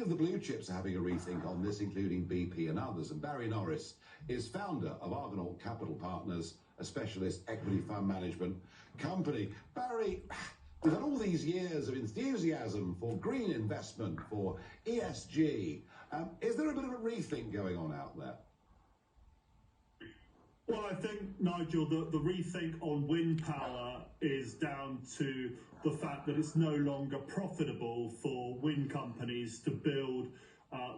of the blue chips are having a rethink on this, including BP and others. And Barry Norris is founder of Argonaut Capital Partners, a specialist equity fund management company. Barry, we've had all these years of enthusiasm for green investment, for ESG. Is there a bit of a rethink going on out there? Well, I think, Nigel, the rethink on wind power is down to the fact that it's no longer profitable for wind companies to build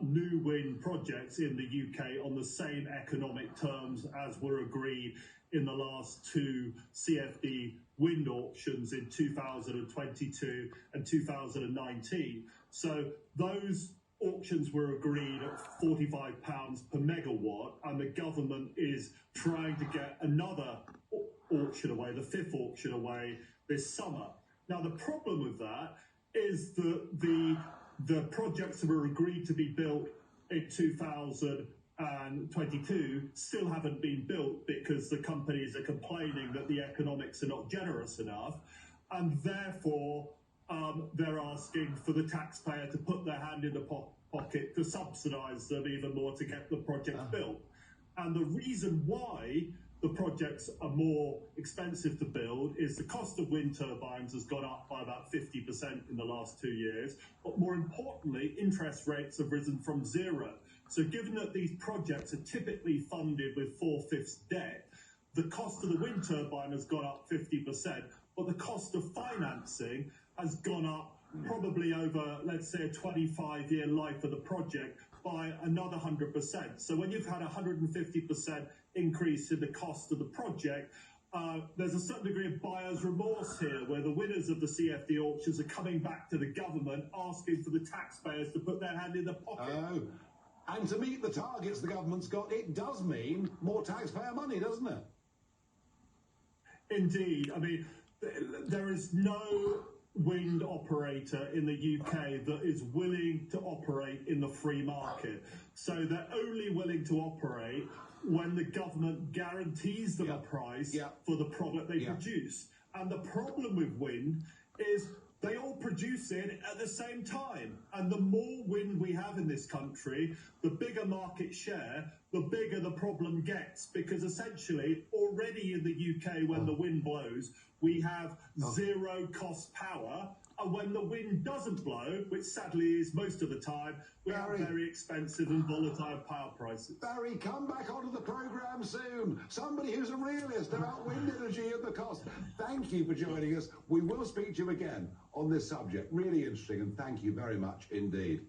new wind projects in the UK on the same economic terms as were agreed in the last two CFD wind auctions in 2022 and 2019. So those auctions were agreed at £45 per megawatt, and the government is trying to get another auction away, the fifth auction away this summer. Now, the problem with that is that the projects that were agreed to be built in 2022 still haven't been built because the companies are complaining that the economics are not generous enough, and therefore they're asking for the taxpayer to put their hand in the pocket to subsidise them even more to get the projects built. And the reason why the projects are more expensive to build is the cost of wind turbines has gone up by about 50% in the last 2 years. But more importantly, interest rates have risen from zero. So given that these projects are typically funded with 4/5 debt, the cost of the wind turbine has gone up 50%, but the cost of financing has gone up probably over, let's say, a 25-year life of the project by another 100%. So when you've had a 150% increase in the cost of the project, there's a certain degree of buyer's remorse here, where the winners of the CFD auctions are coming back to the government asking for the taxpayers to put their hand in the pocket. Oh, and to meet the targets the government's got, it does mean more taxpayer money, doesn't it? Indeed. I mean, there is no wind operator in the UK that is willing to operate in the free market. So they're only willing to operate when the government guarantees them a price for the product they produce. And the problem with wind is they all produce it at the same time. And the more wind we have in this country, the bigger market share, the bigger the problem gets. Because essentially, already in the UK, when the wind blows, we have zero cost power. And when the wind doesn't blow, which sadly is most of the time, we have very expensive and volatile power prices. Barry, come back onto the programme soon. Somebody who's a realist about wind energy and the cost. Thank you for joining us. We will speak to you again on this subject. Really interesting, and thank you very much indeed.